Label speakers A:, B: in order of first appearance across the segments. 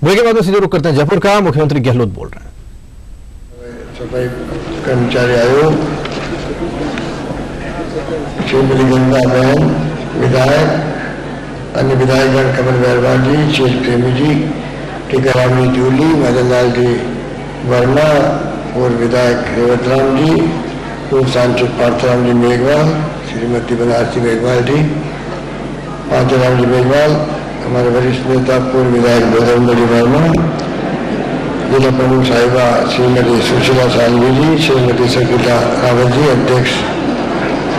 A: Break के बाद में सीधे रुक करते हैं जयपुर का। मुख्यमंत्री गहलोत बोल रहे हैं।
B: सफाई कर्मचारी आयोग, श्रीमती गंगा बहन विधायक, अन्य विधायकगण कमल बैरवाल जी, शेष प्रेमी जी, टीकाराम जी जूली, मदन लाल जी वर्मा, पूर्व विधायक रेवत राम जी, पूर्व सांसद पार्थराम जी मेघवाल, श्रीमती बनारसी मेघवाल जी, पार्थराम जी मेघवाल, हमारे वरिष्ठ नेता पूर्व विधायक बोधेंद्र वर्मा, जिला प्रमुख साहिबा श्रीमती सुशीला सालवी जी, श्रीमती संगीता रावत जी, अध्यक्ष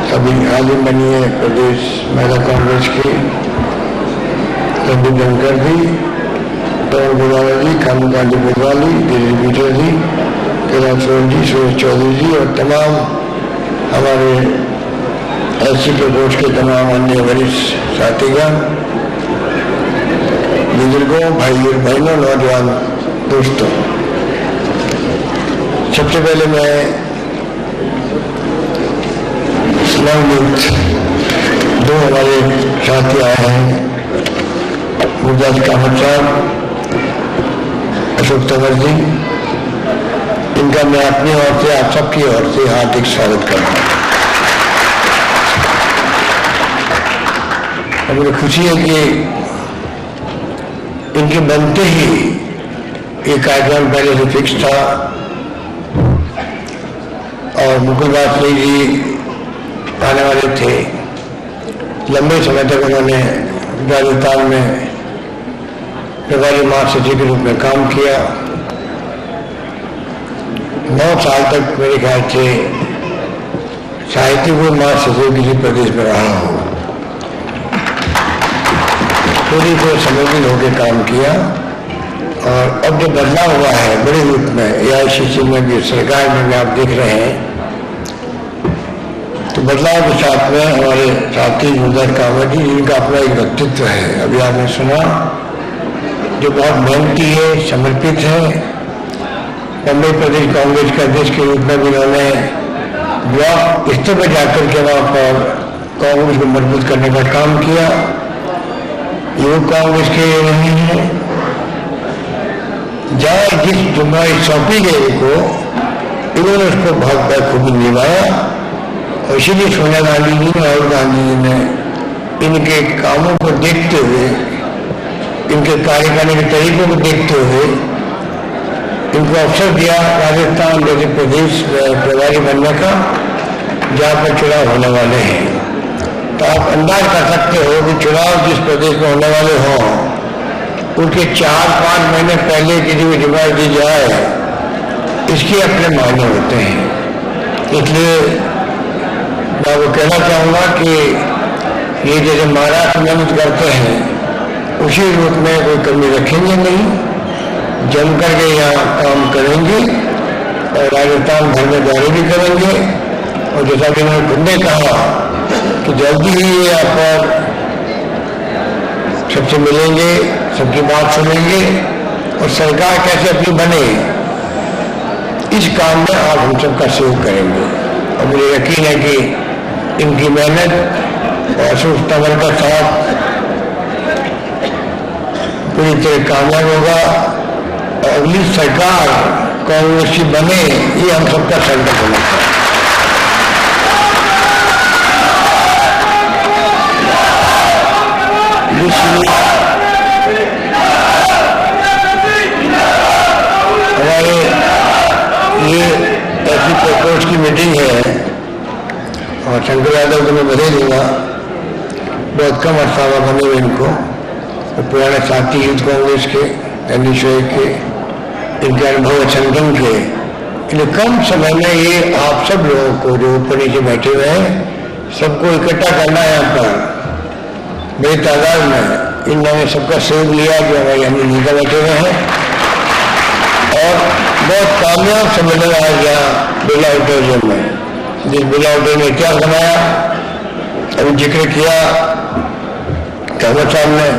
B: सभी हाल ही बनी है प्रदेश महिला कांग्रेस की रणदीप धनखड़ जी, पवन गुलाला जी, कामकांडी बुधवाली, दिलीप बीटर जी, कैलाश सोन जी, सुरेश चौधरी जी और तमाम हमारे एससी प्रकोष्ठ के तमाम अन्य वरिष्ठ साथीगण, बुजुर्गों, भाई और बहनों, नौजवान दोस्तों, सबसे पहले मैं दो हमारे साथी आए हैं, गुरदास कामत साहब, अशोक तंवर जी, इनका मैं अपनी ओर से आप सबकी ओर से हार्दिक स्वागत करता हूँ। मुझे खुशी है कि इनके बनते ही ये कार्यक्रम पहले से फिक्स था और मुकुल वाजपेयी जी आने वाले थे। लंबे समय तक उन्होंने राजस्थान में प्रभारी महासचिव के रूप में काम किया। 9 साल तक मेरे ख्याल से साहित्य को महासचिव किसी प्रदेश में रहा हो, पूरी को समर्पित होकर काम किया। और अब जो बदलाव हुआ है बड़े रूप में AICC में भी, सरकार में भी आप देख रहे हैं, तो बदलाव के साथ में हमारे साथी गुरदास कामत जी, जिनका अपना एक व्यक्तित्व है, अभी आपने सुना, जो बहुत मेहनती है, समर्पित है। बम्बई प्रदेश कांग्रेस के अध्यक्ष के रूप में भी उन्होंने ब्लॉक स्तर पर जाकर के वहाँ पर कांग्रेस को मजबूत करने का काम किया। युवक कांग्रेस के रहे हैं, जहाँ जिस जिम्मेदारी सौंपी गई को इन्होंने उसको बहुत बखूबी निभाया। और इसीलिए सोनिया गांधी जी ने, राहुल गांधी जी ने इनके कामों को देखते हुए, इनके कार्य करने के तरीकों को देखते हुए इनको अवसर दिया राजस्थान जैसे प्रदेश प्रभारी बनने का, जहाँ पर चुनाव होने वाले हैं। तो आप अंदाज कर सकते हो कि चुनाव जिस प्रदेश में होने वाले हों, उनके 4-5 महीने पहले किसी को जिम्मेदारी दी जाए, इसके अपने मायने होते हैं। इसलिए मैं वो कहना चाहूँगा कि ये जैसे महाराष्ट्र मेहनत करते हैं, उसी रूप में कोई कमी रखेंगे नहीं, जम करके यहाँ काम करेंगे और राजस्थान भर में दौरे भी करेंगे। और जैसा कि मैंने खुद ने कहा कि जल्दी ही यहाँ पर सबसे मिलेंगे, सबकी बात सुनेंगे और सरकार कैसे अपनी बने, इस काम में आप हम सबका सहयोग करेंगे। और मुझे यकीन है कि इनकी मेहनत और अशोक तंवर का साथ पूरी तरह कामयाब होगा और अगली सरकार कांग्रेस की बने, ये हम सबका संकल्प होना है। हमारे ये ऐसी प्रकोष्ठ की मीटिंग है और शंकर यादव को मैं बधाई दूंगा, बहुत कम अर्सा हुआ बने हुए इनको, तो पुराने साथी यूथ कांग्रेस के, एनडीशोए के, इनके अनुभव संगठन के, इसलिए कम समय में ये आप सब लोगों को जो ऊपर नीचे बैठे हुए हैं, सबको इकट्ठा करना है यहाँ पर बड़ी तादाद में। इन्होंने सबका सहयोग लिया जो हमारे अमेरिका बैठे हुए हैं और बहुत कामयाब सम्मेलन आया गया बिरला ऑडिटोरियम में, जिस बिरला ऑडिटोरियम में इतिहास बनाया, अभी जिक्र किया कामत साहब ने,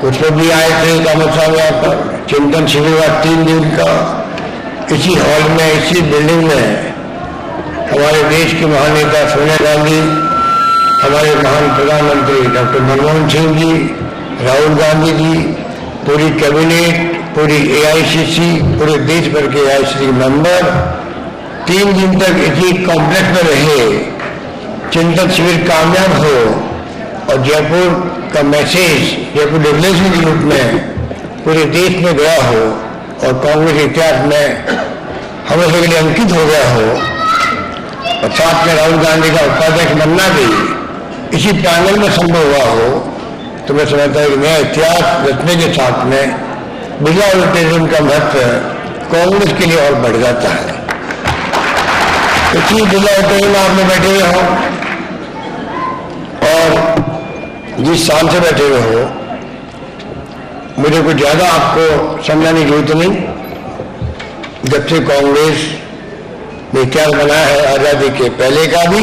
B: कुछ लोग भी आए थे कामत साहब यहाँ पर, चिंतन शिविर हुआ 3 दिन का इसी हॉल में, इसी बिल्डिंग में। हमारे देश के महान नेता सोनिया गांधी, हमारे महान प्रधानमंत्री डॉक्टर मनमोहन सिंह जी, राहुल गांधी जी, पूरी कैबिनेट, पूरी एआईसीसी, पूरे देश भर के एआईसीसी मेंबर 3 दिन तक इसी कॉम्प्लेक्स में रहे, चिंतन शिविर कामयाब हो और जयपुर का मैसेज जयपुर डिक्लेरेशन के रूप में पूरे देश में गया हो और कांग्रेस इतिहास में हमेशा के लिए अंकित हो गया हो और साथ में राहुल गांधी का उपाध्यक्ष बनना भी इसी पैनल में संभव हुआ हो, तो मैं समझता हूँ कि नया इतिहास रचने के साथ में बिरला ऑडिटोरियम का महत्व कांग्रेस के लिए और बढ़ जाता है। इसी बिरला ऑडिटोरियम में आप लोग बैठे हुए हो और जिस शान से बैठे हुए हो, मुझे कुछ ज्यादा आपको समझाने की जरूरत नहीं। जब से कांग्रेस ने इतिहास बनाया है, आजादी के पहले का भी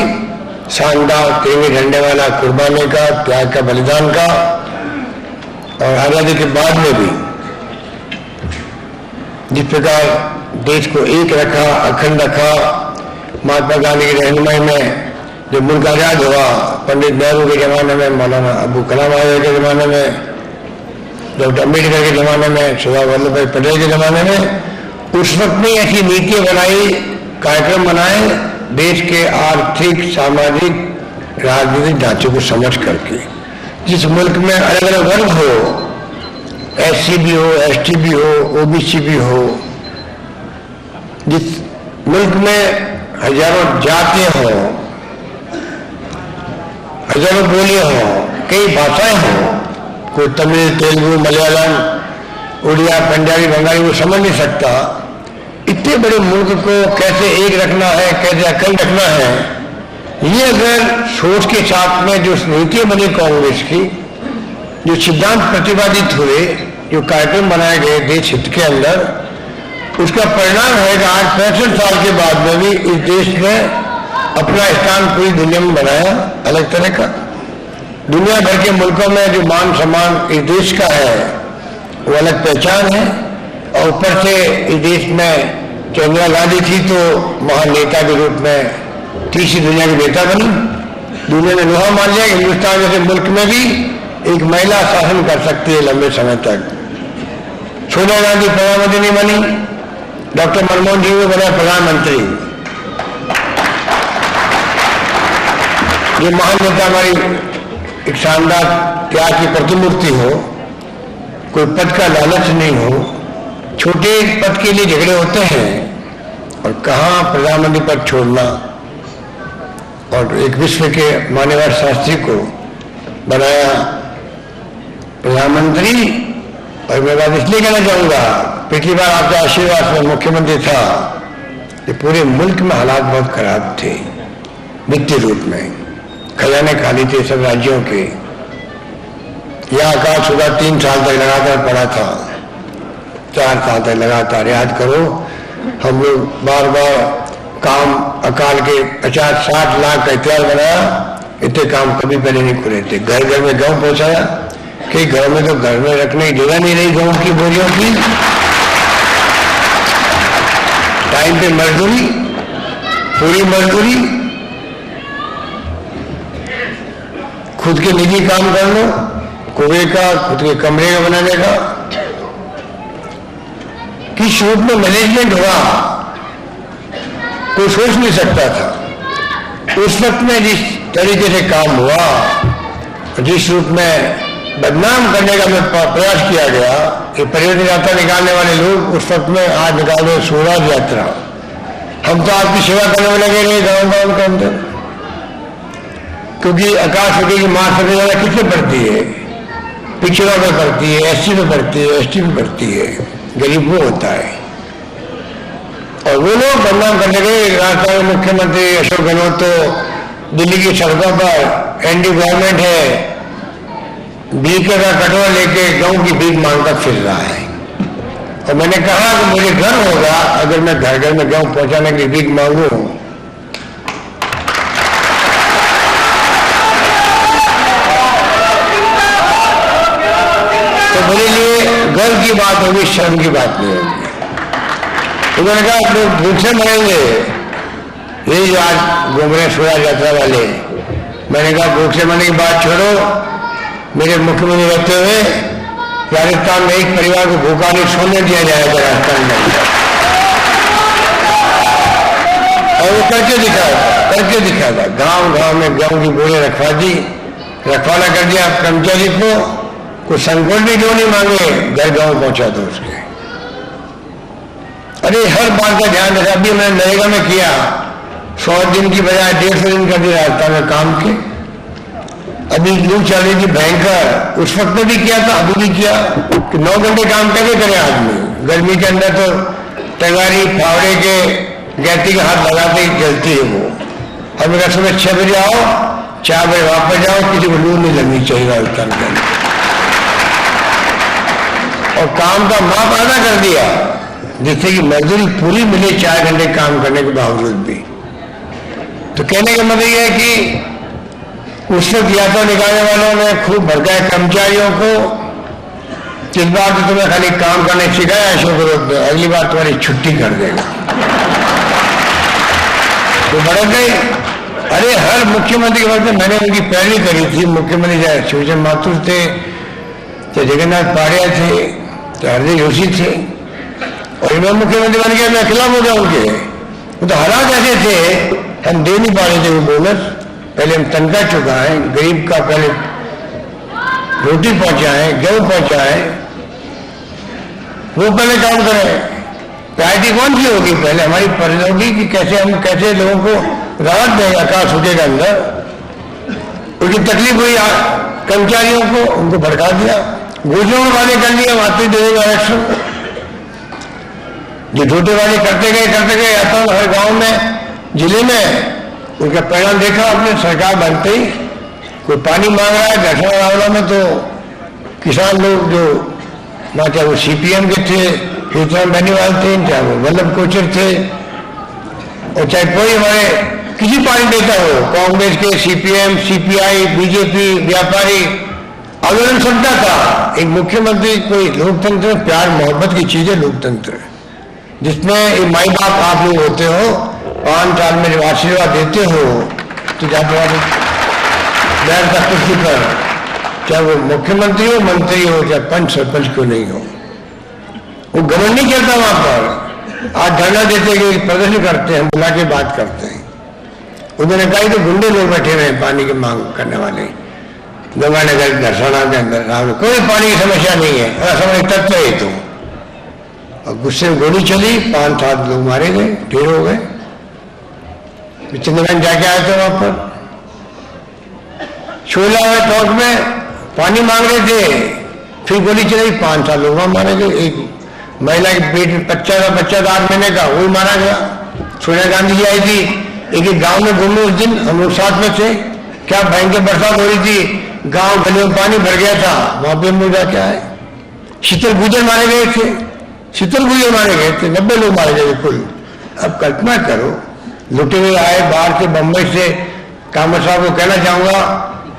B: शानदार तिरंगे झंडे वाला कुर्बानी का, त्याग का, बलिदान का, और आजादी के बाद में भी जिस प्रकार देश को एक रखा, अखंड रखा, महात्मा गांधी की रहनुमाई में जो मुल्क आजाद हुआ, पंडित नेहरू के जमाने में, मौलाना अबुल कलाम आजाद के जमाने में, डॉक्टर अम्बेडकर के जमाने में, सरदार वल्लभ भाई पटेल के जमाने में, उस वक्त में ऐसी नीतियां बनाई, कार्यक्रम बनाए, देश के आर्थिक, सामाजिक, राजनीतिक ढांचे को समझ करके। जिस मुल्क में अलग अलग वर्ग हो, एससी भी हो, एसटी भी हो, ओबीसी भी हो, जिस मुल्क में हजारों जातियां हो, हजारों बोलियां हो, कई भाषाएं हो, कोई तमिल, तेलुगु, मलयालम, उड़िया, पंजाबी, बंगाली वो समझ नहीं सकता। इतने बड़े मुल्क को कैसे एक रखना है, कैसे अखंड रखना है, ये अगर सोच के साथ में जो नीतियां बनी कांग्रेस की, जो सिद्धांत प्रतिपादित हुए, जो कार्यक्रम बनाए गए देश हित के अंदर, उसका परिणाम है कि आज 65 साल के बाद में भी इस देश ने अपना स्थान पूरी दुनिया में बनाया अलग तरह का। दुनिया भर के मुल्कों में जो मान सम्मान इस देश का है वो अलग पहचान है, और ऊपर से इस देश में इंदिरा गांधी थी तो महान नेता के रूप में तीसरी दुनिया की नेता बनी। दुनिया ने लोहा मान लिया हिंदुस्तान जैसे मुल्क में भी एक महिला शासन कर सकती है लंबे समय तक। सोनिया गांधी प्रधानमंत्री नहीं बनी, डॉक्टर मनमोहन सिंह बना प्रधानमंत्री। ये महान नेता हमारी एक शानदार त्याग की प्रतिमूर्ति हो, कोई पद का लालच नहीं हो। छोटे पद के लिए झगड़े होते हैं और कहाँ प्रधानमंत्री पद छोड़ना, और एक विश्व के मान्यवर शास्त्री को बनाया प्रधानमंत्री। और मैं बात इसलिए कहना चाहूंगा, पिछली बार आपके आशीर्वाद में मुख्यमंत्री था कि पूरे मुल्क में हालात बहुत खराब थे, वित्तीय रूप में खजाने खाली थे सब राज्यों के। यह आकाश सुधा 3 साल तक लगातार पड़ा था, 4 साल तक लगातार। याद करो, हम लोग बार बार काम अकाल के 50-60 लाख का इतिहास बनाया, इतने काम कभी पहले नहीं खुले थे। घर घर में गेहूं पहुंचाया, कई घरों में तो घर में रखने की जगह नहीं रही गेहूं की बोरियों की। टाइम पे मजदूरी, पूरी मजदूरी, खुद के निजी काम कर लो, कुएं का, खुद के कमरे का बनाने का। किस रूप में मैनेजमेंट हुआ कोई सोच नहीं सकता था। उस वक्त में जिस तरीके से काम हुआ, जिस रूप में बदनाम करने का में प्रयास किया गया कि परिवर्तन यात्रा निकालने वाले लोग उस वक्त में आज निकाल रहे स्वराज यात्रा। हम तो आपकी सेवा करने में लगे रहे गाँव गाँव के अंदर, क्योंकि आकाश रुपये की मार सबसे ज्यादा किससे पड़ती है? पिछड़ों में पड़ती है, एससी में पड़ती है, एसटी में पड़ती है, गरीब वो होता है। और वो लोग बदनाम करने गए। राजस्थान के मुख्यमंत्री अशोक गहलोत तो दिल्ली की सड़कों पर एनडी गवर्नमेंट है, भीखे का कटोरा लेके गांव की भीख मांगकर फिर रहा है। और मैंने कहा कि मुझे घर होगा अगर मैं घर घर में गेहूं पहुंचाने की भीख मांगू। तो मेरे लिए गर्व की बात होगी, शर्म की बात नहीं होगी। उन्होंने कहा लोग भूख से मरेंगे, ये जो आज घूम रहे स्वराज यात्रा वाले। मैंने कहा भूख से मरने की बात छोड़ो, मेरे मुख्यमंत्री रहते हुए राजस्थान में एक परिवार को भूखा नहीं सोने दिया जाएगा राजस्थान में। और वो करके दिखाया था। गांव में गेहूं की बोले रखवा दी, रखवाला कर दिया कर्मचारी को, कुछ संकोच भी क्यों नहीं मांगे, घर गांव पहुंचा दो उसके। अरे हर बात का ध्यान रखा। अभी मैंने नरेगा में किया, 100 दिन की बजाय 150 दिन कर दिया राजस्थान में काम के। अभी लू चल रही थी भयंकर, उस वक्त में भी किया था, अभी भी किया कि 9 घंटे काम कैसे करे आदमी। गर्मी के अंदर तो टंगारी फावड़े के गैती का हाथ लगाते ही जलती है वो। अब मेरा सुबह 6 बजे आओ, 4 बजे वापस जाओ, किसी को लू नहीं लगनी चाहिए राजस्थान के अंदर। और काम का माप आधा कर दिया, जिससे कि मजदूरी पूरी मिले 4 घंटे काम करने के बावजूद भी। तो कहने का मतलब यह है कि उस वक्त यात्रा निकालने वालों ने खूब भड़काया कर्मचारियों को। इस बार तो तुम्हें खाली काम करने सिखाया अशोक गहलोत, अगली बार तुम्हारी छुट्टी कर देगा। तो भड़क गए। अरे हर मुख्यमंत्री के वक्त मैंने उनकी पैरवी करी थी। मुख्यमंत्री चाहे शिवचंद्र माथुर थे, चाहे जगन्नाथ पाड़िया थे, चाहे हरदीप जोशी थे, और इन्होंने मुख्यमंत्री बन गया, मैं खिलाफ हो गया उनके। वो तो हालात ऐसे थे, हम दे नहीं पा रहे थे वो बोनस। पहले हम तनख्वाह चुकाएं, गरीब का पहले रोटी पहुंचाएं, गेहूं पहुंचाएं, वो पहले काम करें। प्रायोरिटी कौन सी होगी? पहले हमारी फर्ज होगी कि कैसे लोगों को राहत देगा का सूखे के अंदर। उनकी तकलीफ हुई कर्मचारियों को, उनको भड़का दिया, घोषणा में वादे कर लिया, वापस देगा आरक्षण। जो झूठे वादे करते गए आता हर गांव में, जिले में, उनका परिणाम देखा आपने। सरकार बनते ही कोई पानी मांग रहा है घटना मामला में, तो किसान लोग जो वहां, चाहे वो सीपीएम के थे, हितराम बेनीवाल थे, चाहे वो वल्लभ कोचर थे, और चाहे कोई हमारे किसी पार्टी नेता हो, कांग्रेस के, सीपीएम, सीपीआई, बीजेपी, व्यापारी, आंदोलन सबका था। एक मुख्यमंत्री कोई लोकतंत्र, प्यार मोहब्बत की चीज है लोकतंत्र, जिसमें माई बाप आप लोग होते हो, 5 साल में जब आशीर्वाद देते हो तो जाते बैठ का कुर्सी पर, चाहे वो मुख्यमंत्री हो, मंत्री हो, चाहे पंच सरपंच क्यों नहीं हो, वो गवर्न नहीं करता वहां पर। आज धरना देते कि प्रदर्शन करते हैं, बुला के बात करते हैं। उन्होंने कहा तो गुंडे लोग बैठे हुए हैं पानी की मांग करने वाले, गंगानगर दर्शना के अंदर कोई पानी की समस्या नहीं है, असमय तत्व है तो। और गुस्से में गोली चली, 5-7 लोग मारे गए, ढेर हो गए। चंद्रगंज जाके आए थे वहां पर, शोला हुए टॉक में पानी मांग रहे थे, फिर गोली चली, 5-7 लोग मारे गए। एक महिला के पेट में बच्चा था 8 महीने का, वही मारा गया। सोनिया गांधी जी आई थी, एक गांव में घूमे उस दिन, हम लोग साथ में थे। क्या भयंकर बरसात हो रही थी, गांव गलियों में पानी भर गया था, वहां पे हम लोग जाके आए। शीतल गुर्जर मारे गए थे, 90 लोग मारे गए कुल। अब कल्पना करो, लुटे हुए आए बाहर से, बंबई से। कामत साहब को कहना चाहूंगा,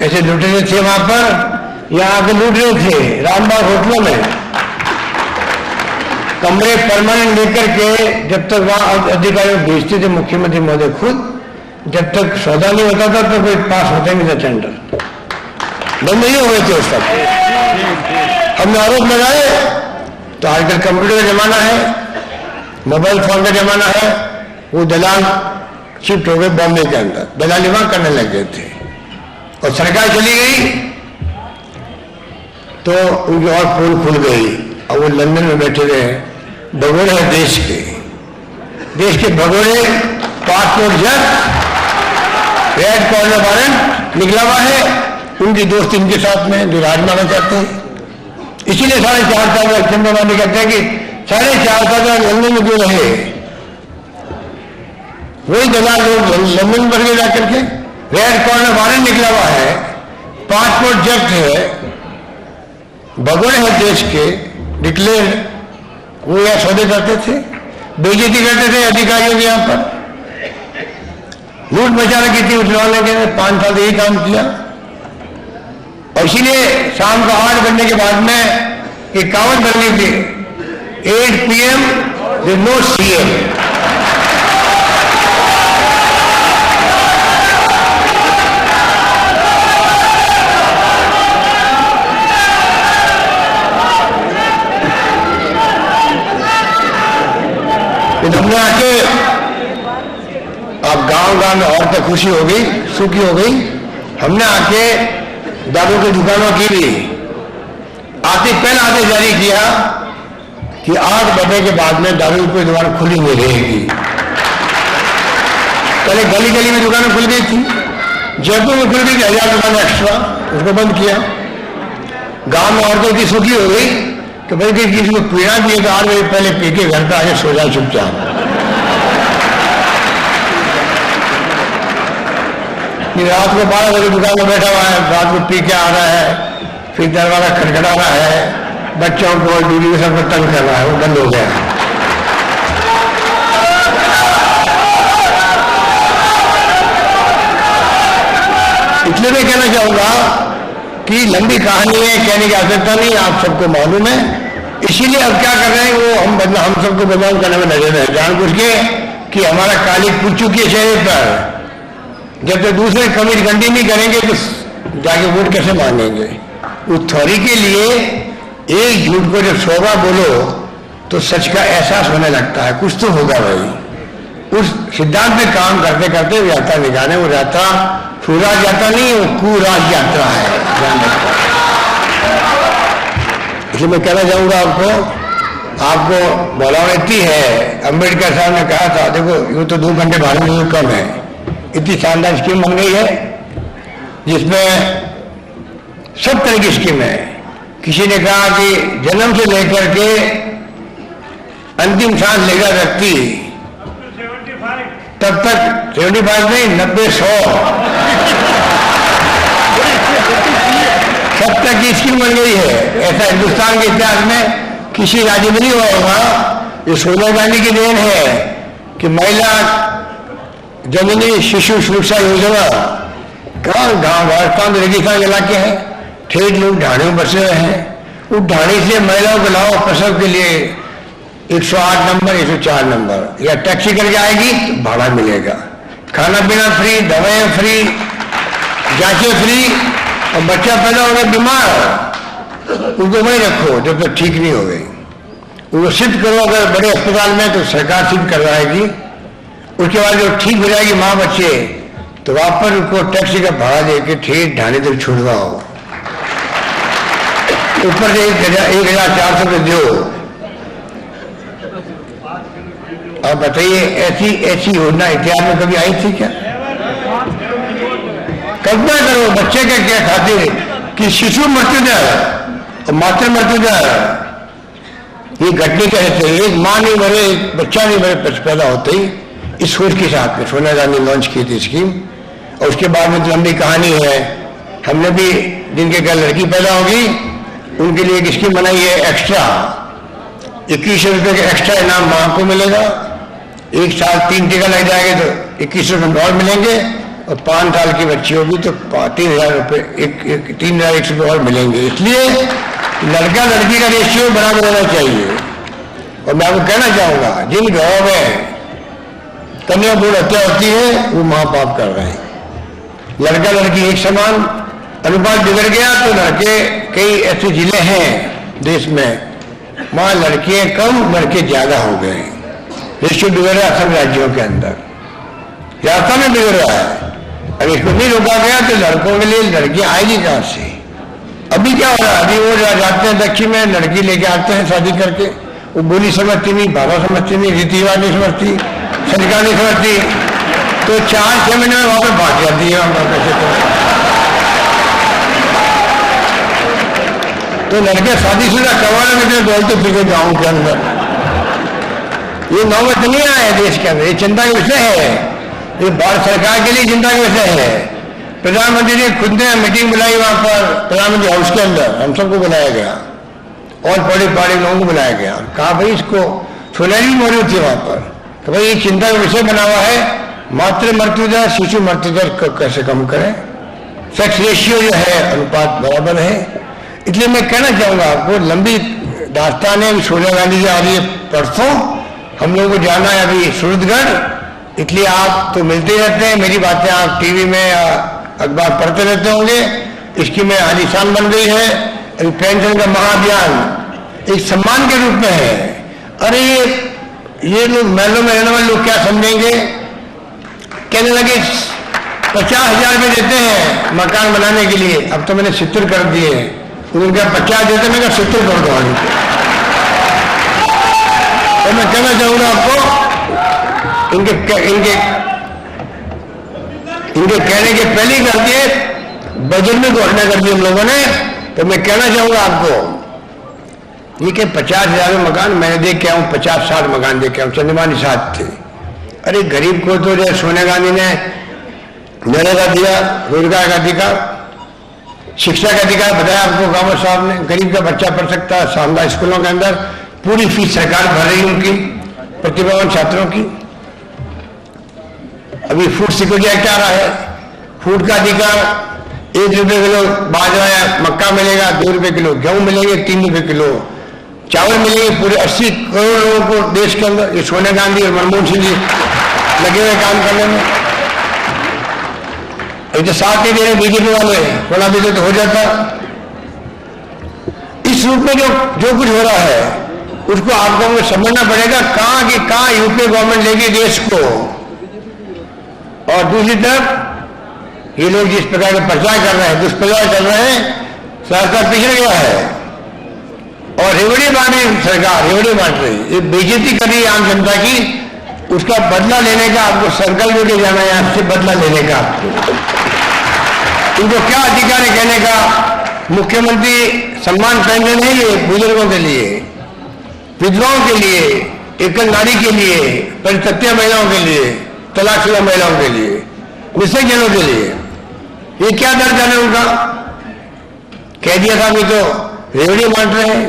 B: ऐसे लुटे थे वहां पर, यहाँ आके लूट रहे थे रामबाग होटलों में, कमरे परमानेंट लेकर के। जब तक वहां अधिकारी भेजते थे मुख्यमंत्री महोदय खुद, जब तक सौदा नहीं होता था तो कोई पास होता नहीं था टेंडर, बंद नहीं हो गए थे उस वक्त। हमने आरोप लगाए तो आजकल कंप्यूटर का जमाना है, मोबाइल फोन का जमाना है, वो दलाल शिफ्ट हो गए बॉम्बे के अंदर, दलाली वहां करने लग गए थे, और सरकार चली गई तो उनकी और पोल खुल गई। और वो लंदन में बैठे रहे, भगोड़े हैं देश के भगोड़े, पासपोर्ट जब्त, रेड कॉर्नर वारंट निकला हुआ है, उनकी दोस्ती इनके साथ में जो राजमाना चाहते हैं। इसीलिए 4.5 साल चंद्रबाबू कहते हैं कि 4.5 साल लंदन में क्यों रहे, वही दलाल लोग लंदन भर के जाकर के, रेड कॉर्नर वारंट निकला हुआ है, पासपोर्ट जब्त है, भगोड़े हैं देश के, डिक्लेयर, वो यहाँ सौदे करते थे, बेइज्जती करते थे अधिकारियों के। यहाँ पर लूट मचा रखी थी, उठवाने के 5 साल यही काम किया। और इसीलिए शाम को 8 बजने के बाद में एक कहावत बननी थी, 8 PM नो CM। हमने आके अब गांव में औरतें खुशी हो गई, सुखी हो गई। हमने आके दारू की दुकानों की भी पहला आदेश जारी किया कि 8 बजे के बाद में दारू की दुकान खुली नहीं रहेगी। पहले गली गली में दुकानें खुल गई थी, जयपुर में खुल गई 1000 दुकानें एक्स्ट्रा, उसको बंद किया। गांव में औरतें की सुखी हो गई कि भाई किसी को पीना भी है तो 8 बजे पहले पी के घर पे आके सो जाए चुपचाप। रात को 12 बजे दुकान में बैठा हुआ है, रात को पी के आ रहा है, फिर दरवाजा खटखटा रहा है, बच्चों को दूरी सब को तंग कर रहा है, वो बंद हो गया। इसलिए मैं कहना चाहूंगा कि लंबी कहानी है, कहने की आवश्यकता नहीं, आप सबको मालूम है। इसीलिए अब क्या कर रहे हैं वो हम सबको बदनाम करने में लगे हैं जानबूझ के कि हमारा कालिक पूछ चुकी है चेहरे पर। जब तक दूसरे कमिट गंडी नहीं करेंगे तो जाके वोट कैसे मांगेंगे। उस थोड़ी के लिए एक झूठ को जब 100 बार बोलो तो सच का एहसास होने लगता है, कुछ तो होगा भाई। उस सिद्धांत में काम करते करते वो यात्रा निकाले, वो यात्रा सूराज यात्रा नहीं, वो कुराज यात्रा है। इसलिए मैं कहना चाहूंगा आपको बोलाव इतनी है। अम्बेडकर साहब ने कहा था, देखो यूं तो 2 घंटे भारत में कम है, इतनी शानदार स्कीम बन गई है जिसमें सब तरह की स्कीम है। किसी ने कहा कि जन्म से लेकर के अंतिम सांस लेगा व्यक्ति तब तक 75 नहीं 90-100 सब तक की स्कीम बन गई है। ऐसा हिंदुस्तान के इतिहास में किसी राज्य में नहीं हुआ होगा। ये सोनिया गांधी की देन है कि महिला जननी शिशु सुरक्षा योजना कहाँ गांव राजस्थान रेगिस्तान इलाके हैं, ठेठ लोग ढाणियों में बसे हुए हैं। उस ढाणी से महिलाओं को लाओ प्रसव के लिए 108 नंबर 104 नंबर, या टैक्सी करके आएगी तो भाड़ा मिलेगा, खाना पीना फ्री, दवाएं फ्री, जांचें फ्री, और बच्चा पैदा हो गया बीमार उनको वहीं रखो जब तक ठीक नहीं हो गई। उनको शिफ्ट करो अगर बड़े अस्पताल में तो सरकार शिफ्ट करवाएगी। उसके बाद जब ठीक हो जाएगी माँ बच्चे तो वापस उनको टैक्सी का भाड़ा देके ठेठ ढाने तक छुड़वाओ, ऊपर से 1400 रुपये दो। अब बताइए ऐसी योजना इतिहास में कभी आई थी क्या? कल्पना करो बच्चे के क्या खातिर कि शिशु मृत्यु दर और मातृ मृत्यु दर ये घटने कैसे, एक माँ नहीं मरे एक बच्चा नहीं मरे पैदा होते ही, इस सोच के साथ में सोनिया गांधी लॉन्च की थी स्कीम। और उसके बाद में तो लंबी कहानी है। हमने भी जिनके घर लड़की पैदा होगी उनके लिए एक स्कीम बनाई है, एक्स्ट्रा 2100 रुपये का एक्स्ट्रा इनाम माँ को मिलेगा। 1 साल 3 टीका लग जाएगा तो 2100 रुपये और मिलेंगे, और 5 साल की बच्ची होगी तो 3000 रुपये 3100 रुपये और मिलेंगे। इसलिए लड़का लड़की का रेशियो बराबर होना चाहिए। और मैं आपको कहना चाहूंगा जिन गाँव में कन्या भ्रूण हत्या होती है वो माँ बाप कर रहे हैं। लड़का लड़की एक समान अनुपात बिगड़ गया तो लड़के, कई ऐसे जिले हैं देश में वहां लड़कियां कम लड़के ज्यादा हो गए। रेशियो बिगड़ रहा है सब राज्यों के अंदर, रास्ता में बिगड़ रहा है। अगर इसको नहीं रोका गया तो लड़कों के लिए लड़कियां आएगी कहां से? अभी क्या हो रहा है, अभी वो जाते हैं दक्षिण में लड़की लेके आते हैं शादी करके, वो बोली समझती नहीं, भाषा समझती नहीं, रीति रिवाज नहीं समझती, सरकार नहीं समझती, तो 4-6 महीने में वहां पर भाग जाती है। तो लड़के शादीशुदा करवाने में जो दौड़ते फिरते गाँव के अंदर, ये नौबत नहीं आए देश के अंदर। ये चिंता का विषय है, ये भारत सरकार के लिए चिंता का विषय है। प्रधानमंत्री ने खुद ने मीटिंग बुलाई वहां पर प्रधानमंत्री हाउस के अंदर, हम सबको बुलाया गया और बड़े बड़े लोगों को बुलाया गया। कहा भाई इसको सोनिया भी मौजूद थी वहां पर कि भाई ये चिंता का विषय बना हुआ है, मातृ मृत्यु दर शिशु मृत्यु दर कैसे कम करें, सेक्स रेशियो जो है अनुपात बराबर है। इसलिए मैं कहना चाहूंगा आपको, लंबी दास्तान है। सोनिया गांधी जी आ रही है परसों, हम लोगों को जाना है अभी सूरतगढ़, इसलिए आप तो मिलते रहते हैं, मेरी बातें आप टीवी में या अखबार पढ़ते रहते होंगे। इसकी में आलिशान बन गई है। पेंशन का महाअभियान एक सम्मान के रूप में है। अरे ये लोग महलों में रहने वाले लोग क्या समझेंगे? कहने लगे 50,000 रुपये देते हैं मकान बनाने के लिए, अब तो मैंने 70 कर दिए। उन्होंने कहा 50 देते, मैं कहा 70 कर दो आगे। तो मैं कहना चाहूंगा आपको, इनके कहने के पहले ही कर दिए, बजट में घोषणा कर दी हम लोगों ने। तो मैं कहना चाहूंगा आपको, ये कि 50,000 में मकान मैंने देख के आऊं, 50-60 मकान देख के आऊं, चंद्रमानी साथ थे। अरे गरीब को तो जो सोनिया गांधी ने निर्णय का दिया, रोजगार का अधिकार, शिक्षा का अधिकार बताया आपको कांवर साहब ने, गरीब का बच्चा पढ़ सकता है, शानदार स्कूलों के अंदर पूरी फीस सरकार भर रही उनकी, प्रतिभावान छात्रों की। अभी फूड सिक्योरिटी एक्ट आ रहा है, फूड का अधिकार, 1 रुपए किलो बाजरा या मक्का मिलेगा, 2 रुपए किलो गेहूं मिलेंगे, 3 रुपए किलो चावल मिलेंगे पूरे 80 करोड़ लोगों को देश के अंदर। ये सोनिया गांधी और मनमोहन सिंह जी लगे हुए काम करने में। ये तो साथ ही दे रहे बीजेपी वाले, थोड़ा भी तो हो जाता। इस रूप में जो कुछ हो रहा है उसको आपको समझना पड़ेगा, कहां की कहां यूपीए गवर्नमेंट लेगी देश को। और दूसरी तरफ ये लोग जिस प्रकार का प्रचार कर रहे हैं, दुष्प्रचार कर रहे हैं, सरकार पिछड़ गया है और रेवड़ी बांट रही सरकार, रेवड़ी बांट रही, ये बेइज्जती कर रही है आम जनता की। उसका बदला लेने का आपको सर्कल लेके जाना है, आपसे बदला लेने का। इनको क्या अधिकार है कहने का, मुख्यमंत्री सम्मान पहनने नहीं है बुजुर्गों के लिए, विधवाओं के लिए, एकल नारी के लिए, परित्यक्ता महिलाओं के लिए, तलाकशुदा महिलाओं के लिए, निःसंतानों के लिए। ये क्या दर्द है उनका? कह दिया था कि तो रेवड़ी बांट रहे हैं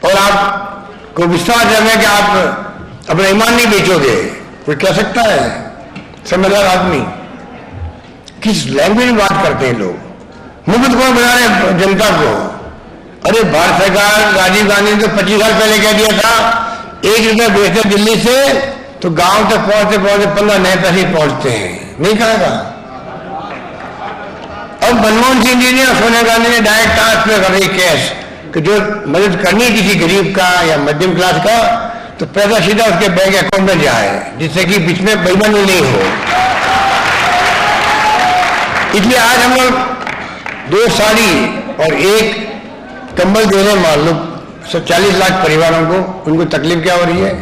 B: और आपको विश्वास है कि आप अपना ईमान नहीं बेचोगे। कोई कह सकता है समझदार आदमी? किस लैंग्वेज में बात करते हैं लोग? मुफ्त कौन बना रहे जनता को? अरे भारत सरकार, राजीव गांधी ने तो 25 साल पहले कह दिया था, 1 रुपया बेचते दिल्ली से तो गांव तक पहुंचते पहुंचते 15 नए पैसे पहुंचते हैं। नहीं कहा था? अब मनमोहन सिंह जी ने और सोनिया गांधी ने डायरेक्ट ट्रांसफर कर रही कैश, कि जो मदद करनी है किसी गरीब का या मध्यम क्लास का, तो पैसा सीधा उसके बैंक अकाउंट में जाए, जिससे कि बीच में बेईमानी नहीं हो। इसलिए आज हम लोग 2 साड़ी और 1 कंबल दे रहे हैं, मान लो 40 लाख परिवारों को। उनको तकलीफ क्या हो रही है?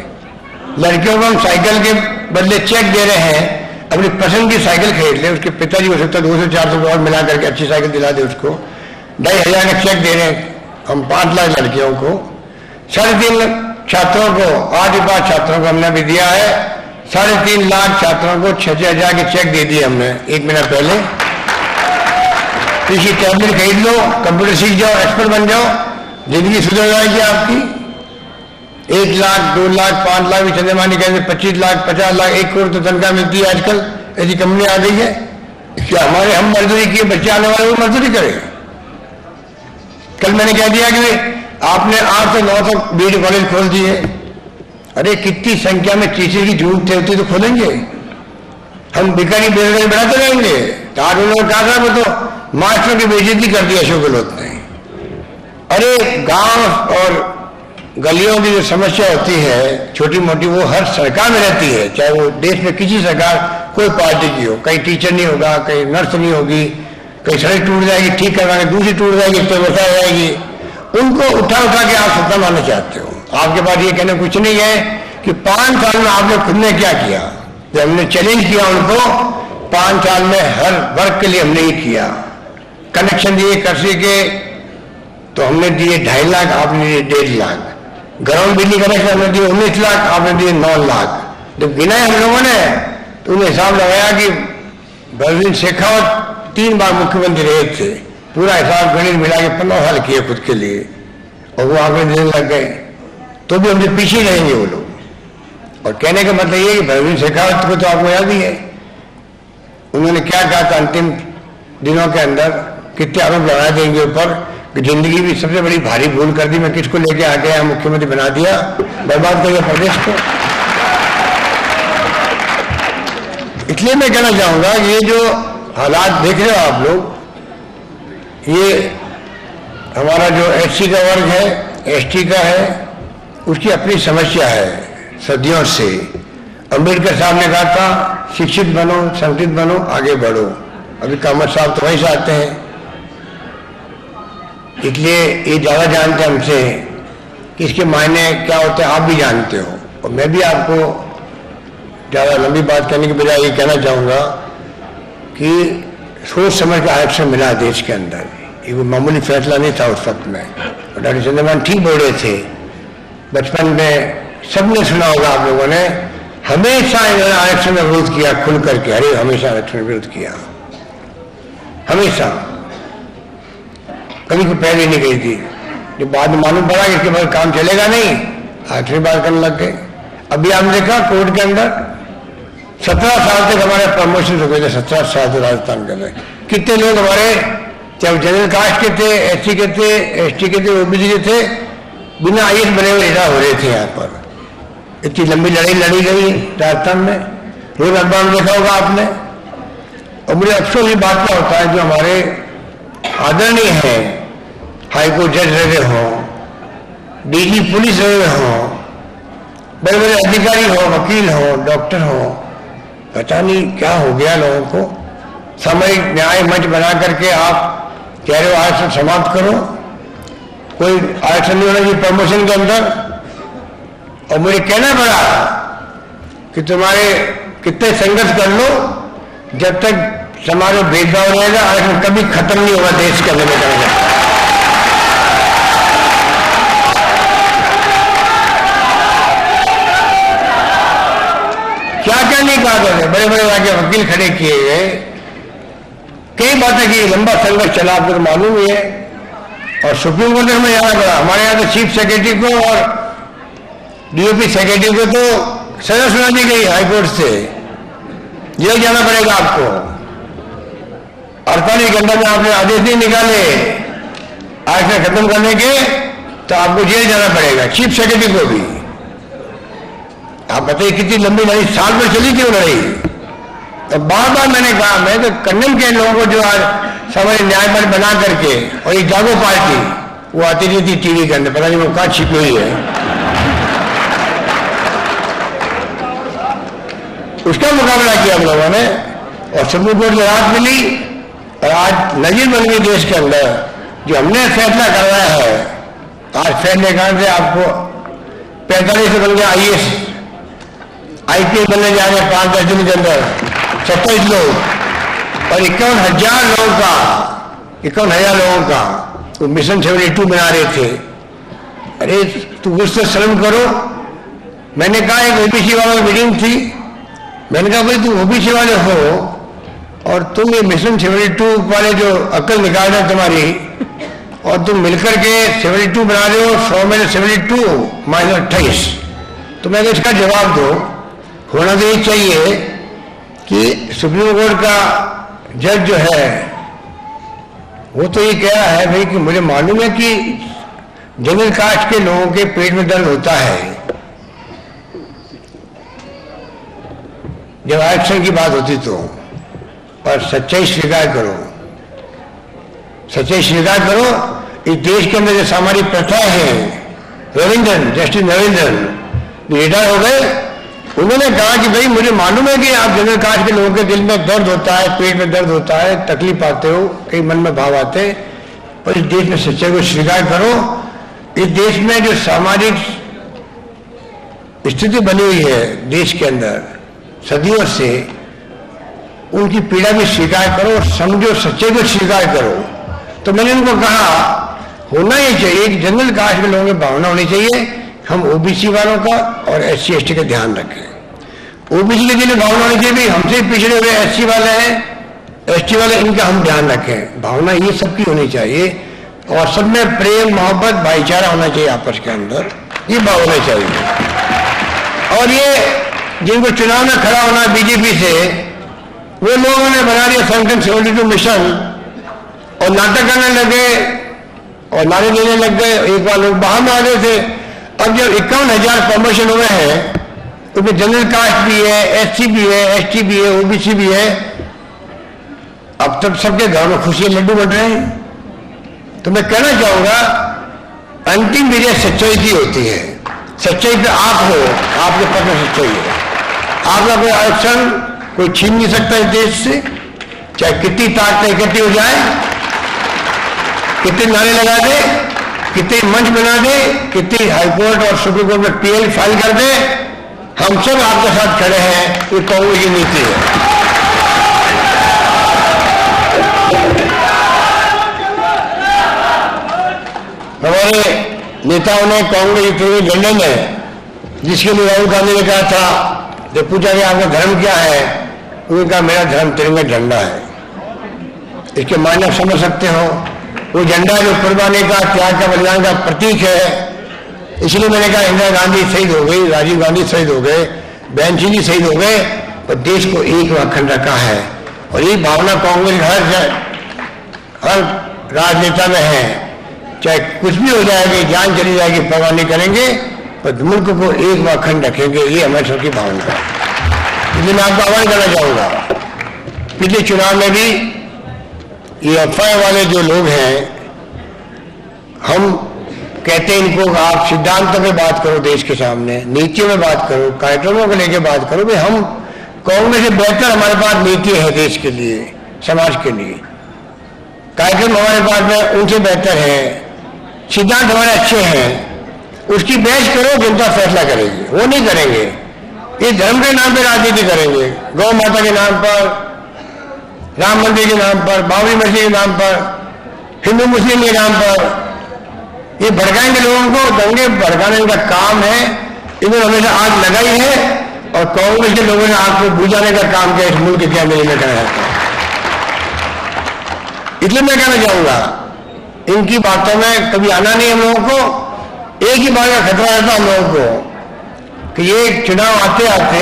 B: लड़कियों को हम साइकिल के बदले चेक दे रहे हैं, अपनी पसंद की साइकिल खरीद ले, उसके पिताजी हो सकता है 200-400 और मिला करके अच्छी साइकिल दिला दे उसको। 2,500 का चेक दे रहे हैं हम 5 लाख लड़कियों को। 3.5 छात्रों को, 8 छात्रों को हमने भी दिया है। 3.5 लाख छात्रों को 6-6 हजार के चेक दे दिए हमने 1 महीना पहले। किसी टैबलेट खरीद लो, कंप्यूटर सीख जाओ, एक्सपर्ट बन जाओ, जिंदगी सुधर जाएगी आपकी। 1 लाख, 2 लाख, 5 लाख भी चंद्रमानी कहते, 25 लाख, 50 लाख, 1 करोड़ तो तनख्वाह मिलती है आजकल। ऐसी कंपनी आ गई है। क्या हमारे हम मजदूरी किए, बच्चे आने वाले वो मजदूरी करेगा? कल मैंने कह दिया कि आपने 8 से 9 तक बीडी कॉलेज खोल दिए। अरे कितनी संख्या में टीचर की जरूरत होती तो खोलेंगे, हम भिखारी बेरोजगारी बढ़ाते रहेंगे। तो आज उन्होंने कहा था वो तो मास्टर की बेइज्जती कर दी अशोक गहलोत ने। अरे गांव और गलियों की जो समस्या होती है छोटी मोटी, वो हर सरकार में रहती है, चाहे वो देश में किसी सरकार कोई पार्टी की हो। कहीं टीचर नहीं होगा, कहीं नर्स नहीं होगी, कहीं सड़क टूट जाएगी, ठीक करवाएंगे, दूसरी टूट जाएगी, व्यवस्था हो जाएगी। उनको उठा उठा के आप सत्ता मानना चाहते हो। आपके पास ये कहने कुछ नहीं है कि 5 साल में आपने खुद ने क्या किया। जब हमने चैलेंज किया उनको, 5 साल में हर वर्ग के लिए हमने ये किया। कनेक्शन दिए कृषि के तो हमने दिए 2.5 लाख, आपने दिए 1.5 लाख। ग्राउंड बिजली कनेक्शन हमने दिए 19 लाख, आपने दिए 9 लाख। जब गिनाए हम लोगों ने तो उन्हें हिसाब लगाया कि बलवीर शेखावत 3 बार मुख्यमंत्री रहे थे, पूरा हिसाब गणित मिला के 15 साल किए खुद के लिए, और वो आपने देने लग गए। तो भी हमसे पीछे रहेंगे वो लोग। और कहने का मतलब ये कि बलवीर शेखावत को तो आपको याद ही है, उन्होंने क्या कहा था अंतिम दिनों के अंदर, कितने आरोप लगा देंगे ऊपर कि जिंदगी भी सबसे बड़ी भारी भूल कर दी, मैं किसको लेके आ गया, मुख्यमंत्री बना दिया, बर्बाद कर दिया प्रदेश को। इसलिए मैं कहना चाहूंगा ये जो हालात देख रहे हो आप लोग, ये हमारा जो एससी का वर्ग है, एसटी का है, उसकी अपनी समस्या है। सदियों से। अम्बेडकर साहब ने कहा था शिक्षित बनो, संस्कृत बनो, आगे बढ़ो। अभी कामत साहब तो वहीं से आते हैं, इसलिए ये ज्यादा जानते हैं हमसे कि इसके मायने क्या होते हैं, आप भी जानते हो। और मैं भी आपको ज्यादा लंबी बात करने के बजाय ये कहना चाहूंगा कि सोच समझ का आरक्षण मिला देश के अंदर, ये कोई मामूली फैसला नहीं था उस वक्त में। और डॉक्टर चंद्रमान ठीक बोल रहे थे, बचपन में सबने सुना होगा आप लोगों ने, हमेशा इन्होंने आरक्षण में विरोध किया खुल करके। अरे हमेशा आरक्षण में विरोध किया, हमेशा, कभी कोई पहले नहीं गई थी। जो बाद में मालूम पड़ा कि इसके बाद काम चलेगा नहीं, आखिरी बार करने लग गए। अभी आपने देखा कोर्ट के अंदर 17 साल तक हमारे प्रमोशन रुके थे, 17 साल से राजस्थान के अंदर। कितने लोग हमारे, चाहे जनरल कास्ट के थे, SC के थे, ST के थे, OBC के थे, बिना IAS बने हुए रिटायर हो रहे थे यहाँ पर। इतनी लंबी लड़ाई लड़ी गई राजस्थान में, रोज अखबार में देखा होगा आपने। और मुझे अफसोस ये बात का होता है, जो हमारे आदरणीय हैं, हाईकोर्ट जज रहे हों, DG पुलिस रहे हों, बड़े बड़े अधिकारी हो, वकील हो, डॉक्टर हो, पता नहीं क्या हो गया लोगों को। सामयिक न्याय मंच बना करके आप कह रहे हो आरक्षण समाप्त करो, कोई आरक्षण नहीं होना चाहिए प्रमोशन के अंदर। और मुझे कहना पड़ा कि तुम्हारे कितने संघर्ष कर लो, जब तक समाज में भेदभाव रहेगा आरक्षण कभी खत्म नहीं होगा देश के अंदर। क्या क्या नहीं कहा था, बड़े बड़े आगे वकील खड़े किए गए, कई बातें की, लंबा संघर्ष चला, आपको तो मालूम ही है। और सुप्रीम कोर्ट में जाना पड़ा। हमारे यहाँ तो चीफ सेक्रेटरी को और DOP सेक्रेटरी को तो सजा सुना दी गई हाईकोर्ट से, जेल जाना पड़ेगा आपको। 48 घंटे में आपने आदेश नहीं निकाले आरक्षण खत्म करने के, तो आपको जेल जाना पड़ेगा, चीफ सेक्रेटरी को भी। आप बताइए कितनी लंबी लड़ाई, साल भर चली क्यों लड़ाई। तो बार बार मैंने कहा, मैं तो कंडेम के लोगों को जो आज सामान्य न्याय मंच बना करके, और एक जागो पार्टी वो आती नहीं थी टीवी के अंदर, पता नहीं वो कहाँ छिपी हुई है, उसका मुकाबला किया हम लोगों ने। और सुप्रीम कोर्ट की राहत मिली, और आज नजीर बन गई देश के अंदर। जो हमने फैसला करवाया है, आज फैसले कारण से आपको 45 से बन गया IPS बनने जा रहे हैं 5-10 दिन के अंदर 27 लोग, और 51,000 लोगों का तो मिशन 72 बना रहे थे। अरे तू कुछ तो शर्म करो। मैंने कहा एक OBC वालों की मीटिंग थी, मैंने कहा भाई तुम OBC वाले हो और तुम ये मिशन 72 वाले जो अक्ल निकाल रहे तुम्हारी, और तुम मिलकर के 72 बना रहे हो, 100 में 72 - 28। तो मैं इसका जवाब दो। होना तो ये चाहिए कि सुप्रीम कोर्ट का जज जो है वो तो ये कह रहा है भाई कि मुझे मालूम है कि जनरल कास्ट के लोगों के पेट में दर्द होता है जब आरक्षण की बात होती तो, पर सच्चाई स्वीकार करो, सच्चाई स्वीकार करो। इस देश के अंदर जो सामाजिक प्रथाएं हैं, रविंद्रन, जस्टिस रविंद्रन रिटायर हो गए, उन्होंने कहा कि भाई मुझे मालूम है कि आप जनरल कास्ट के लोगों के दिल में दर्द होता है, पेट में दर्द होता है, तकलीफ आते हो, कई मन में भाव आते, और इस देश में सच्चाई को स्वीकार करो। इस देश में जो सामाजिक स्थिति बनी हुई है देश के अंदर सदियों से, उनकी पीड़ा भी स्वीकार करो, समझो, सच्चाई को स्वीकार करो। तो मैंने उनको कहा होना ही चाहिए कि जनरल कास्ट के लोगों की भावना होनी चाहिए, हम OBC वालों का और SC ST का ध्यान रखें। OBC के लिए भावना होनी चाहिए, भी हमसे पिछड़े हुए SC वाले हैं, ST वाले, इनका हम ध्यान रखें। भावना ये सबकी होनी चाहिए, और सब में प्रेम, मोहब्बत, भाईचारा होना चाहिए आपस के अंदर, ये भाव होना चाहिए। और ये जिनको चुनाव में खड़ा होना BJP से, वो लोगों ने बना दिया संगठन 72 मिशन, और नाटक करने लगे और नारे देने लग गए। एक बार लोग बाहर में आ गए थे। अब जब 51,000 प्रमोशन हुए हैं, उसमें जनरल कास्ट भी है, SC भी है, ST भी है, OBC भी है, अब तक सबके घर में खुशी लड्डू बट रहे हैं। तो मैं कहना चाहूंगा अंतिम विजय सच्चाई की होती है, सच्चाई पे आप हो, आपके पद में सच्चाई है। आपका कोई आरक्षण कोई छीन नहीं सकता इस देश से, चाहे कितनी ताकतें इकट्ठी हो जाए, कितने नारे लगा दे, कितने मंच बना दे, कितनी हाईकोर्ट और सुप्रीम कोर्ट में पीएल फाइल कर दे, हम सब आपके साथ खड़े हैं। ये कांग्रेस की नीति है। हमारे नेताओं ने कांग्रेस के झंडे में, जिसके लिए राहुल गांधी ने कहा था, जब पूछा कि आपका धर्म क्या है, उन्होंने कहा मेरा धर्म तिरंगा झंडा है। इसके मायने आप समझ सकते हो, वो झंडा जो कुर्बानी का, त्याग का, बलिदान का प्रतीक है। इसलिए मैंने कहा इंदिरा गांधी शहीद हो गई, राजीव गांधी शहीद हो गए, बहन सिंह जी शहीद हो गए, और देश को एक अखंड रखा है। और ये भावना कांग्रेस हर राजनेता में है। चाहे कुछ भी हो जाएगी, जान चली जाएगी, परवाह नहीं करेंगे, पर मुल्क को एक अखंड रखेंगे। ये हमारे सबकी भावना है। इसलिए मैं आपको आह्वान करना चाहूंगा, पिछले चुनाव में भी ये अफवाह वाले जो लोग हैं, हम कहते हैं इनको आप सिद्धांतों में बात करो, देश के सामने नीतियों में बात करो, कार्यक्रमों को लेकर बात करो। भाई हम कांग्रेस से बेहतर हमारे पास नीति है देश के लिए, समाज के लिए। कार्यक्रम हमारे पास में उनसे बेहतर है, सिद्धांत हमारे अच्छे हैं। उसकी बहस करो, जनता फैसला करेगी। वो नहीं करेंगे, ये धर्म के नाम पर राजनीति करेंगे, गौ माता के नाम पर, राम मंदिर के नाम पर, बाबरी मस्जिद के नाम पर, हिंदू मुस्लिम के नाम पर। ये भड़काएंगे लोगों को, दंगे भड़काने का काम है। इन्होंने हमेशा आग लगाई है, और कांग्रेस के लोगों ने आग को बुझाने का काम किया इस मुल्क के अंदर में कराया था। इसलिए मैं कहना चाहूंगा, इनकी बातों में कभी आना नहीं हम लोगों को। एक ही बात का खतरा रहता हम लोगों को कि ये चुनाव आते आते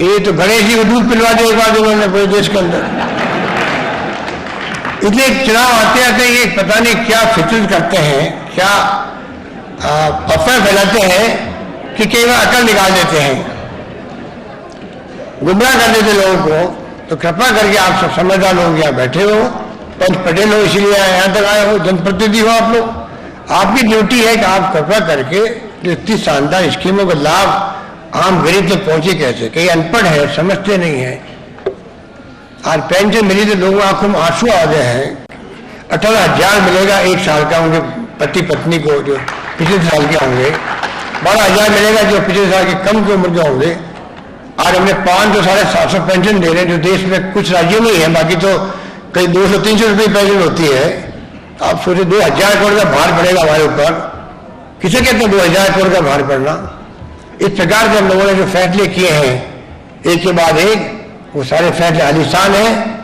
B: ये तो गणेश जी को दूध पिलवा दिया एक बार उन्होंने पूरे देश के अंदर। इसलिए चुनाव आते आते ये पता नहीं क्या फितरत करते हैं, क्या अफवाह फैलाते हैं कि कई बार अकल निकाल देते हैं, गुमराह कर देते लोगों को। तो कृपा करके आप सब समझदार लोग यहाँ बैठे हो, पंच पटेल हो, इसीलिए यहाँ तक आए हो, जनप्रतिनिधि हो आप लोग। आपकी ड्यूटी है कि आप कृपा करके इतनी शानदार स्कीमों का लाभ आम गरीब तक पहुंचे कैसे। कई अनपढ़ है, समझते नहीं है। आज पेंशन मिली तो लोगों आंखों में आंसू आ गए हैं। 18,000 मिलेगा एक साल का उनके पति पत्नी को जो पिछले साल के होंगे, 12,000 मिलेगा जो पिछले साल के कम की उम्र के होंगे। आज हमने 500 साढ़े 700 पेंशन दे रहे हैं, जो देश में कुछ राज्यों में ही है, बाकी तो कई 200-300 रुपये पेंशन होती है। आप सोचे 2,000 करोड़ का भार पड़ेगा हमारे ऊपर। किसे कहते हैं 2,000 करोड़ का भार पड़ना। इस प्रकार के हम लोगों ने जो फैसले किए हैं एक के बाद एक, वो सारे फैसले आलीशान हैं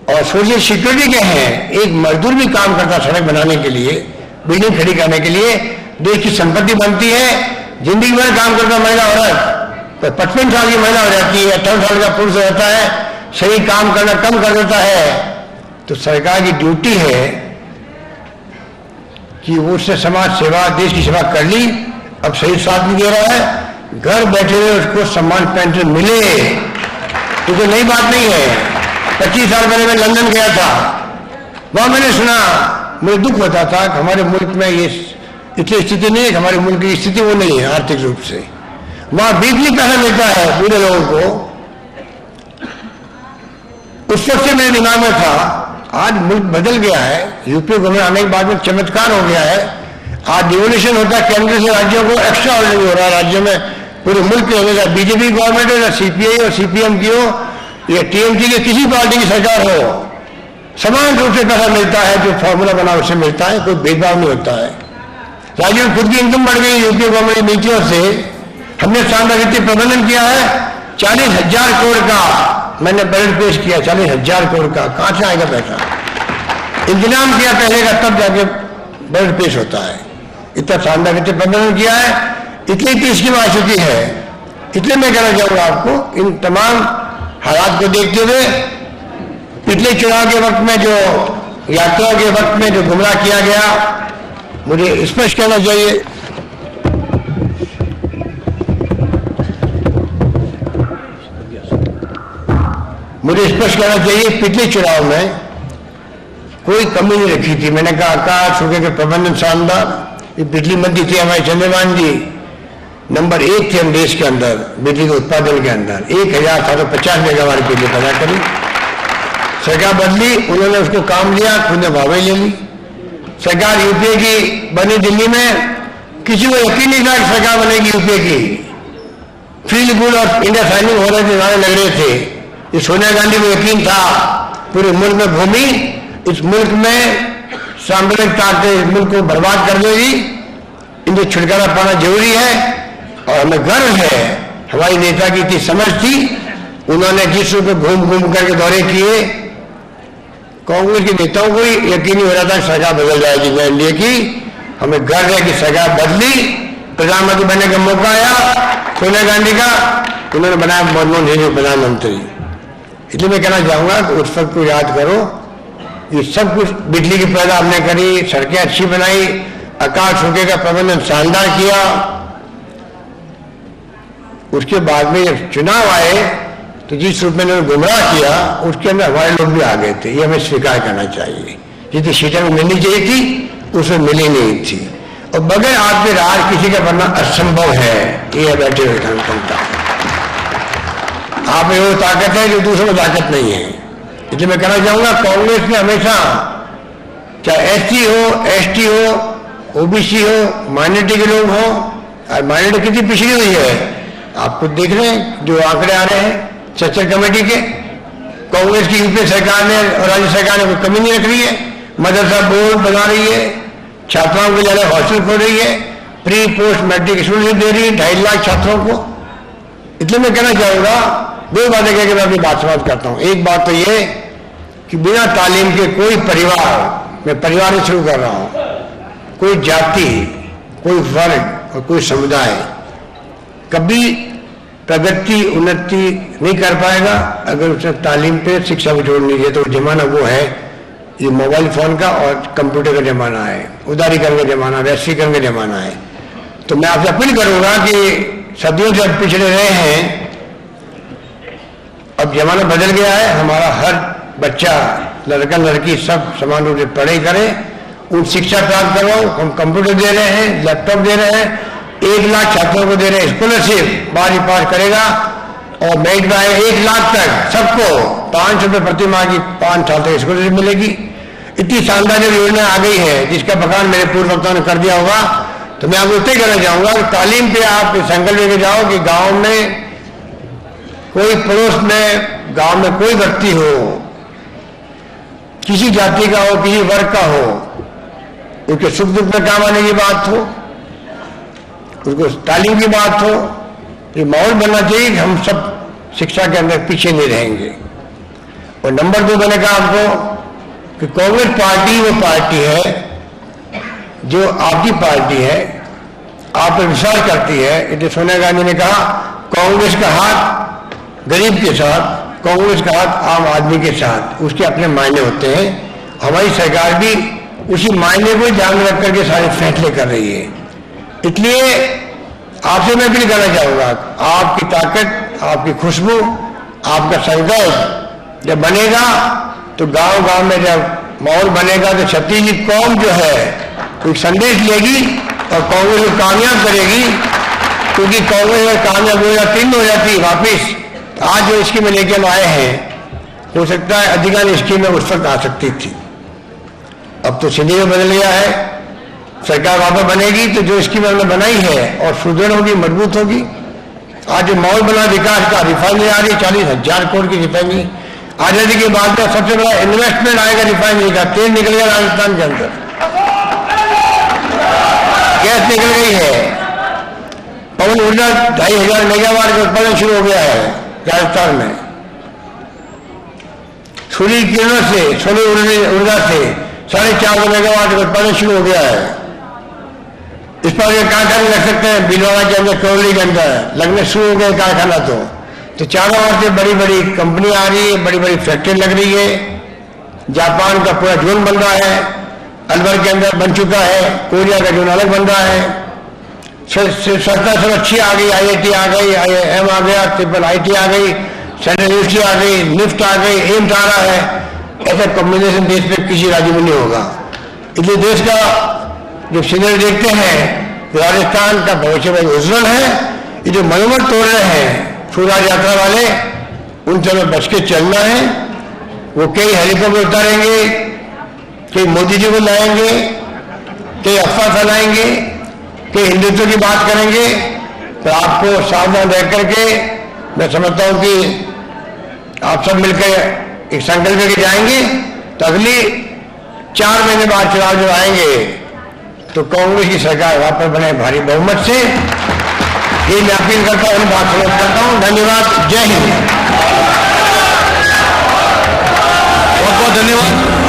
B: और सोशल सिक्योरिटी के हैं। एक मजदूर भी काम करता सड़क बनाने के लिए, बिल्डिंग खड़ी करने के लिए, देश की संपत्ति बनती है। जिंदगी भर काम करता महिला औरत तो 55 साल की महिला हो जाती है, 18 साल का पुरुष रहता है, सही काम करना कम कर देता है। तो सरकार की ड्यूटी है कि वो उससे समाज सेवा, देश की सेवा कर ली, अब सही साथ नहीं दे रहा है, घर बैठे हुए उसको सम्मान पेंशन मिले। तो कोई नई बात नहीं है। 25 साल पहले मैं लंदन गया था, वहां मैंने सुना, मुझे दुख होता था कि हमारे मुल्क में ये इतनी स्थिति नहीं है, हमारे मुल्क की स्थिति वो नहीं है आर्थिक रूप से। वहां बिजली पैसा मिलता है पूरे लोगों को। उस वक्त से मेरे दिमाग में था, आज मुल्क बदल गया है। यूपी गवर्नमेंट आने के बाद में चमत्कार हो गया है। आज डिवोल्यूशन होता है, केंद्र से राज्यों को एक्स्ट्रा ऑर्डिनरी हो रहा है, राज्यों में पूरे मुल्क के होने का। बीजेपी गवर्नमेंट हो या सीपीआई और सीपीएम की हो या टीएमसी की किसी पार्टी की सरकार हो, समान रूप से पैसा मिलता है। जो फॉर्मूला बना उससे मिलता है, कोई भेदभाव नहीं होता है। राज्यों में खुद की इनकम बढ़ गई यूपी गवर्नमेंट की नीतियों से। हमने शानदार वित्तीय प्रबंधन किया है। 40,000 करोड़ का मैंने बजट पेश किया, 40,000 करोड़ का। कहां से आएगा पैसा? इंतजाम किया पहले का, तब जाके बजट पेश होता है। इतना शानदार वित्तीय प्रबंधन किया है, इतनी स्कीम आ चुकी है। इसलिए मैं कहना चाहूंगा आपको, इन तमाम हालात को देखते हुए पिछले चुनाव के वक्त में जो यात्राओं के वक्त में जो गुमराह किया गया, मुझे स्पष्ट कहना चाहिए, पिछले चुनाव में कोई कमी नहीं रखी थी। मैंने कहा आकाश हो के प्रबंधन शानदार, ये बिजली मंत्री थे हमारे चंद्रमान जी, नंबर 1 थे हम देश के अंदर बिजली के उत्पादन के अंदर। 1750 मेगावाट बिजली पैदा करी। सरकार बदली, उन्होंने उसको काम लिया, खुद ने वाहवाही ले ली। सरकार यूपीए की बनी दिल्ली में, किसी को यकीन नहीं था कि सरकार बनेगी यूपीए की। फील गुड और इंडिया साइनिंग हो रहे थे, नारे लग रहे थे। ये सोनिया गांधी को यकीन था पूरे मुल्क में घूमी, इस मुल्क में सांप्रदायिक ताकतें इस मुल्क को बर्बाद कर देगी, इनको छुटकारा पाना जरूरी है। और हमें गर्व है, हमारी नेता की इतनी समझ थी, उन्होंने जिस रूप में घूम घूम करके दौरे किए, कांग्रेस के नेताओं को ही यकीन नहीं हो रहा था कि सरकार बदल जाएगी एनडीए की। हमें गर्व है कि सरकार बदली, प्रधानमंत्री बनने का मौका आया सोनिया गांधी का, उन्होंने बनाया मनमोहन सिंह को प्रधानमंत्री। इसलिए मैं कहना चाहूंगा कि उस वक्त को याद करो, ये सब कुछ बिजली की पैदा हमने करी, सड़कें अच्छी बनाई, अकाल सूखे का प्रबंधन शानदार किया। उसके बाद में जब चुनाव आए तो जिस रूप में उन्होंने गुमराह किया, उसके अंदर हमारे लोग भी आ गए थे, ये हमें स्वीकार करना चाहिए। जितनी सीटें मिलनी चाहिए थी उसमें मिली नहीं थी, और बगैर आपके राज किसी का बनना असंभव है। ये बैठे हुए जनता, आप में वो ताकत है जो दूसरों को ताकत नहीं है। इसलिए मैं कहना चाहूंगा, कांग्रेस ने हमेशा, चाहे एससी हो, एसटी हो, ओबीसी हो, माइनॉरिटी के लोग हो, और माइनॉरिटी कितनी पिछड़ी हुई है आप खुद देख रहे हैं, जो आंकड़े आ रहे हैं सेक्शन कमेटी के। कांग्रेस की यूपीए सरकार ने और राज्य सरकार ने कोई कमी नहीं रख रही है, मदरसा बोर्ड बना रही है, छात्राओं के लिए हॉस्टल खोल रही है, प्री पोस्ट मैट्रिक स्कॉलरशिप दे रही है 2.5 लाख छात्रों को। इसलिए मैं कहना चाहूंगा, दो बातें कहकर मैं अपनी बात समाप्त करता हूं। एक बात तो ये कि बिना तालीम के कोई परिवार, मैं परिवार से शुरू कर रहा हूं, कोई जाति, कोई वर्ग और कोई समुदाय कभी प्रगति उन्नति नहीं कर पाएगा अगर उसे तालीम पे शिक्षा को जोड़ लीजिए। तो जमाना वो है, ये मोबाइल फोन का और कंप्यूटर का जमाना है, उदारीकरण का जमाना, वैश्वीकरण का जमाना है। तो मैं आपसे अपील करूंगा कि सदियों से पिछड़े रहे हैं, अब जमाना बदल गया है। हमारा हर बच्चा, लड़का लड़की सब समान रूप से पढ़े करें, उन शिक्षा प्राप्त करो। हम कंप्यूटर दे रहे हैं, लैपटॉप दे रहे हैं, 1 लाख छात्रों को दे रहे हैं स्कॉलरशिप, 12वीं पास करेगा और मेरिट में आए 1 लाख तक सबको 500 रुपये प्रति माह की 5 साल तक स्कॉलरशिप मिलेगी। इतनी शानदार योजना आ गई है जिसका बखान मेरे पूर्व वक्ताओं ने कर दिया होगा। तो मैं आपको उत्तर कहना चाहूंगा कि तालीम पे आप संकल्प लेके जाओ कि गांव में कोई पड़ोस में, गांव में कोई व्यक्ति हो, किसी जाति का हो, किसी वर्ग का हो, उसके सुख दुख में काम आने की बात हो, उसको तालीम की बात हो। ये माहौल बनना चाहिए कि हम सब शिक्षा के अंदर पीछे नहीं रहेंगे। और नंबर 2 मैंने कहा आपको कि कांग्रेस पार्टी वो पार्टी है जो आपकी पार्टी है, आप पर विश्वास करती है। इसलिए सोनिया गांधी ने कहा, कांग्रेस का हाथ गरीब के साथ, कांग्रेस का हाथ आम आदमी के साथ, उसके अपने मायने होते हैं। हमारी सरकार भी उसी मायने को ध्यान में रख करके सारे फैसले कर रही है। इसलिए आपसे मैं भी कहना चाहूंगा, आपकी ताकत, आपकी खुशबू, आपका संकल्प जब बनेगा तो गांव गांव में जब माहौल बनेगा तो छत्तीसगढ़ कौम जो है कोई संदेश लेगी और कांग्रेस को कामयाब करेगी। क्योंकि कांग्रेस कामयाब हो जाती, हो जाती वापिस। आज जो स्कीमें लेके हम आए हैं, हो सकता है अधिकांश स्कीमें उस वक्त आ सकती थी, अब तो सिनेरियो बदल गया है। सरकार वापस बनेगी तो जो स्कीम हमने बनाई है और सुदृढ़ होगी, मजबूत होगी। आज जो माहौल बना विकास का, रिफाइनरी आ रही 40,000 करोड़ की रिफाइनरी, आजादी के बाद में सबसे बड़ा इन्वेस्टमेंट आएगा रिफाइनरी का। तेल निकल गया राजस्थान के अंदर, गैस निकल गई है, पवन ऊर्जा 2,500 मेगावाट का उत्पादन शुरू हो गया है राजस्थान में। सूर्य किरणों से, सोलर ऊर्जा से 450 मेगावाट का उत्पादन शुरू हो गया है। इस पर कारखाने लग सकते हैं, भीलवाड़ा के अंदर, कोयली के अंदर लगने शुरू हो गए कारखाना। तो चारों ओर से बड़ी बड़ी कंपनी आ रही है, बड़ी बड़ी फैक्ट्री लग रही है। जापान का पूरा जोन बन रहा है, अलवर के अंदर बन चुका है, कोरिया का जोन अलग बन रहा है। संस्था सब अच्छी आ गई, IIT आ गई, IIM आ गया, IIT आ गई, सेंट्रल यूनिवर्सिटी आ गई, निफ्ट आ गई, एम्स आ रहा है। ऐसा कॉम्बिनेशन देश में किसी राज्य में नहीं होगा। इसलिए देश का जो सिग्नल देखते हैं कि राजस्थान का भविष्य बहुत उज्जवल है, ये जो मनोबल तोड़ रहे हैं स्वराज यात्रा वाले, उन सबसे बच के चलना है। वो कई हेलीकॉप्टर उतारेंगे, कई मोदी जी को लाएंगे, कई अफवाह फैलाएंगे, कई हिंदुत्व की बात करेंगे। तो आपको सावधान रह करके मैं समझता हूं कि आप सब मिलकर एक संकल्प लेके जाएंगे तो अगली 4 महीने बाद चुनाव जब आएंगे तो कांग्रेस की सरकार वापस बने भारी बहुमत से। ये मैं अपील करता हूं, बात समाप्त करता हूं। धन्यवाद। जय हिंद।
A: बहुत बहुत धन्यवाद।